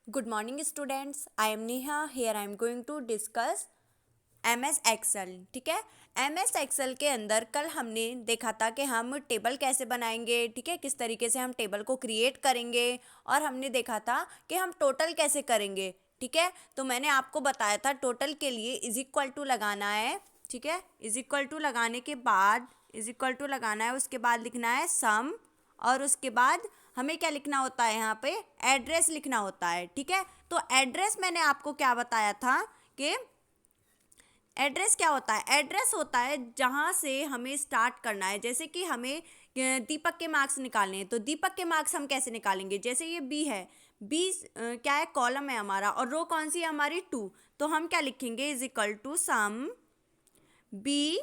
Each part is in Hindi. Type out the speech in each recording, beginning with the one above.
Good morning students. I am Neha. Here I am going to discuss MS Excel. ठीक है, MS Excel के अंदर कल हमने देखा था कि हम टेबल कैसे बनाएंगे, ठीक है, किस तरीके से हम टेबल को क्रिएट करेंगे, और हमने देखा था कि हम टोटल कैसे करेंगे। ठीक है, तो मैंने आपको बताया था टोटल के लिए इज इक्वल टू लगाना है। ठीक है, इज इक्वल टू लगाने के बाद इज इक्वल टू लगाना है, उसके बाद लिखना है सम, और उसके बाद हमें क्या लिखना होता है, यहाँ पे एड्रेस लिखना होता है। ठीक है, तो एड्रेस मैंने आपको क्या बताया था कि एड्रेस क्या होता है। एड्रेस होता है जहाँ से हमें स्टार्ट करना है। जैसे कि हमें दीपक के मार्क्स निकालने हैं, तो दीपक के मार्क्स हम कैसे निकालेंगे। जैसे ये बी है, बी क्या है, कॉलम है हमारा, और रो कौन सी है हमारी, 2। तो हम क्या लिखेंगे, is equal to sum B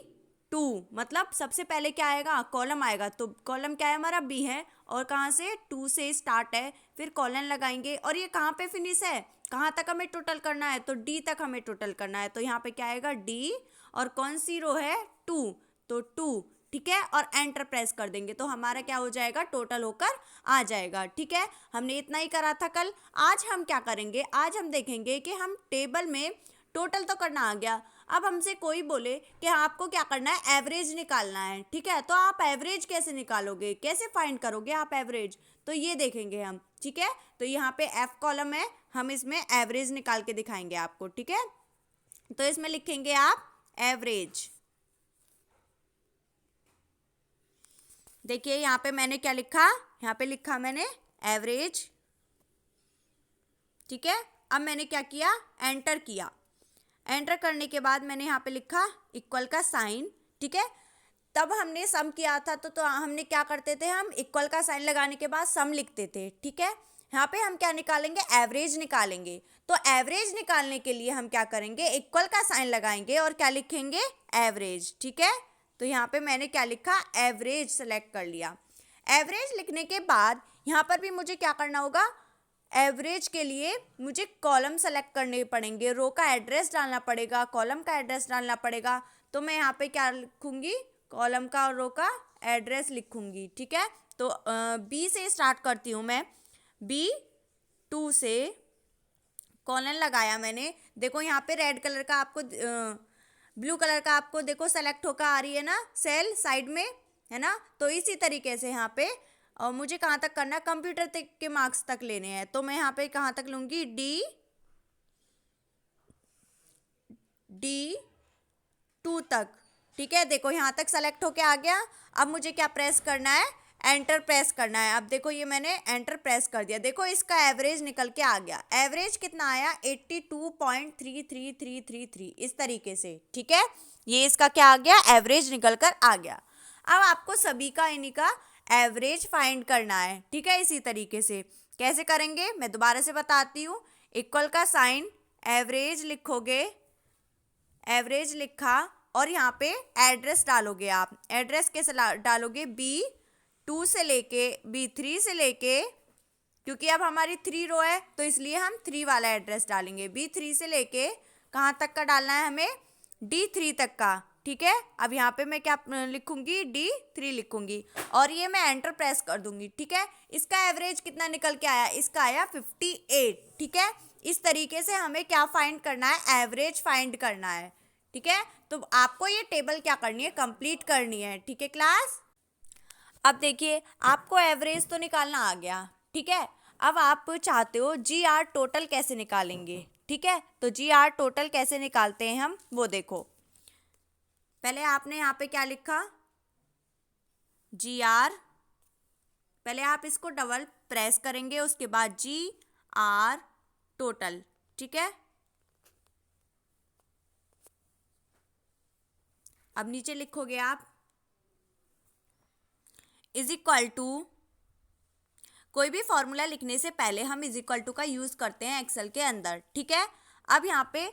2। मतलब सबसे पहले क्या आएगा, कॉलम आएगा, तो कॉलम क्या है हमारा, बी है, और कहाँ से, 2 से स्टार्ट है, फिर कॉलन लगाएंगे, और ये कहाँ पे फिनिश है, कहाँ तक हमें टोटल करना है, तो डी तक हमें टोटल करना है। तो यहाँ पे क्या आएगा, डी, और कौन सी रो है, 2, तो 2। ठीक है, और एंटर प्रेस कर देंगे तो हमारा क्या हो जाएगा, टोटल होकर आ जाएगा। ठीक है, हमने इतना ही करा था कल। आज हम क्या करेंगे, आज हम देखेंगे कि हम टेबल में टोटल तो करना आ गया, अब हमसे कोई बोले कि आपको क्या करना है, एवरेज निकालना है। ठीक है, तो आप एवरेज कैसे निकालोगे, कैसे फाइंड करोगे आप एवरेज, तो ये देखेंगे हम। ठीक है, तो यहाँ पे एफ कॉलम है, हम इसमें एवरेज निकाल के दिखाएंगे आपको। ठीक है, तो इसमें लिखेंगे आप एवरेज। देखिए यहाँ पे मैंने क्या लिखा, यहाँ पे लिखा मैंने एवरेज। ठीक है, अब मैंने क्या किया, एंटर किया। एंटर करने के बाद मैंने यहाँ पे लिखा इक्वल का साइन। ठीक है, तब हमने सम किया था, तो हमने क्या करते थे, हम इक्वल का साइन लगाने के बाद सम लिखते थे। ठीक है, यहाँ पे हम क्या निकालेंगे, एवरेज निकालेंगे। तो एवरेज निकालने के लिए हम क्या करेंगे, इक्वल का साइन लगाएंगे और क्या लिखेंगे, एवरेज। ठीक है, तो यहाँ पे मैंने क्या लिखा, एवरेज सेलेक्ट कर लिया। एवरेज लिखने के बाद यहाँ पर भी मुझे क्या करना होगा, एवरेज के लिए मुझे कॉलम सेलेक्ट करने पड़ेंगे, रो का एड्रेस डालना पड़ेगा, कॉलम का एड्रेस डालना पड़ेगा। तो मैं यहाँ पे क्या लिखूंगी, कॉलम का और रो का एड्रेस लिखूंगी। ठीक है, तो बी से स्टार्ट करती हूँ मैं, बी 2 से कॉलन लगाया मैंने। देखो यहाँ पे रेड कलर का आपको, ब्लू कलर का आपको देखो सेलेक्ट होकर आ रही है ना सेल साइड में, है ना। तो इसी तरीके से यहाँ पे, और मुझे कहाँ तक करना है, कंप्यूटर तक के मार्क्स तक लेने हैं, तो मैं यहाँ पे कहाँ तक लूँगी, डी 2 तक। ठीक है, देखो यहाँ तक सेलेक्ट होके आ गया। अब मुझे क्या प्रेस करना है, एंटर प्रेस करना है। अब देखो ये मैंने एंटर प्रेस कर दिया, देखो इसका एवरेज निकल के आ गया। एवरेज कितना आया, 82.3333 इस तरीके से। ठीक है, ये इसका क्या आ गया, एवरेज निकल कर आ गया। अब आपको सभी का इन्हीं का एवरेज फाइंड करना है। ठीक है, इसी तरीके से कैसे करेंगे मैं दोबारा से बताती हूँ। इक्वल का साइन, एवरेज लिखोगे, एवरेज लिखा, और यहाँ पे एड्रेस डालोगे। आप एड्रेस कैसे डालोगे, B2 से लेके B3 से लेके, क्योंकि अब हमारी 3 रो है तो इसलिए हम 3 वाला एड्रेस डालेंगे। B3 से लेके कहाँ तक का डालना है हमें, D3 तक का। ठीक है, अब यहाँ पे मैं क्या लिखूंगी, D3 लिखूंगी, और ये मैं एंटर प्रेस कर दूंगी। ठीक है, इसका एवरेज कितना निकल के आया, इसका आया 58। ठीक है, इस तरीके से हमें क्या फाइंड करना है, एवरेज फाइंड करना है। ठीक है, तो आपको ये टेबल क्या करनी है, कंप्लीट करनी है। ठीक है क्लास, अब देखिए आपको एवरेज तो निकालना आ गया। ठीक है, अब आप चाहते हो जी आर टोटल कैसे निकालेंगे। ठीक है, तो जी आर टोटल कैसे निकालते हैं हम, वो देखो। पहले आपने यहाँ पे क्या लिखा, जी आर, पहले आप इसको डबल प्रेस करेंगे, उसके बाद जी आर टोटल। ठीक है, अब नीचे लिखोगे आप इज इक्वल टू, कोई भी फॉर्मूला लिखने से पहले हम इज इक्वल टू का यूज करते हैं एक्सेल के अंदर। ठीक है, अब यहाँ पे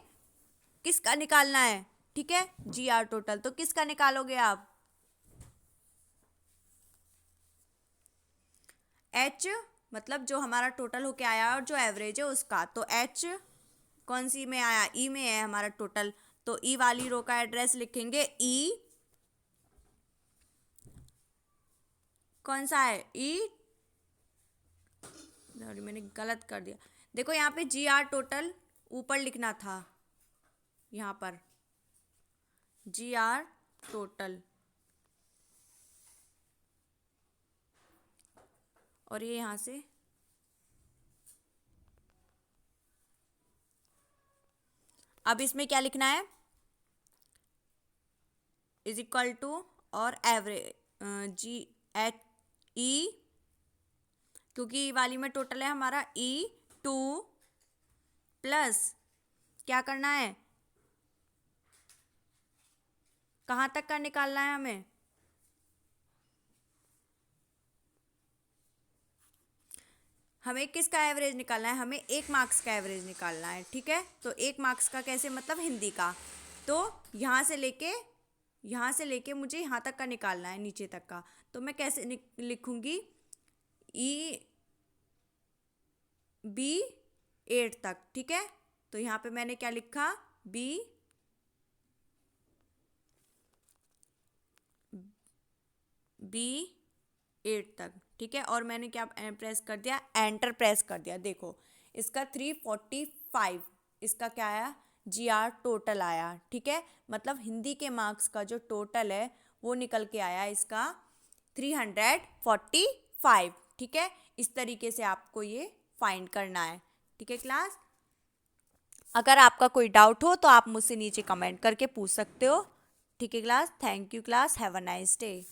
किसका निकालना है, ठीक है, जी आर टोटल, तो किसका निकालोगे आप, एच, मतलब जो हमारा टोटल होके आया और जो एवरेज है उसका, तो एच कौन सी में आया, ई में है हमारा टोटल, तो ई वाली रो का एड्रेस लिखेंगे, ई कौन सा है, ई, सॉरी मैंने गलत कर दिया, देखो यहाँ पे GR टोटल ऊपर लिखना था, यहाँ पर GR टोटल, और ये यहाँ से अब इसमें क्या लिखना है, इज इक्वल टू और एवरेज GHE, क्योंकि ई वाली में टोटल है हमारा E2 प्लस क्या करना है, कहाँ तक का निकालना है हमें, हमें किसका एवरेज निकालना है, हमें 1 मार्क्स का एवरेज निकालना है, ठीक है। तो 1 मार्क्स का कैसे, मतलब हिंदी का, तो यहाँ से लेके मुझे यहाँ तक का निकालना है, नीचे तक का। तो मैं कैसे लिखूंगी, B8 तक, ठीक है। तो यहाँ पे मैंने क्या लिखा, B8 तक, ठीक है। और मैंने क्या प्रेस कर दिया, एंटर प्रेस कर दिया। देखो इसका 345, इसका क्या आया, GR टोटल आया, ठीक है। मतलब हिंदी के मार्क्स का जो टोटल है वो निकल के आया इसका 345, ठीक है। इस तरीके से आपको ये फाइंड करना है, ठीक है क्लास। अगर आपका कोई डाउट हो तो आप मुझसे नीचे कमेंट करके पूछ सकते हो, ठीक है class. Thank you class, have a nice day.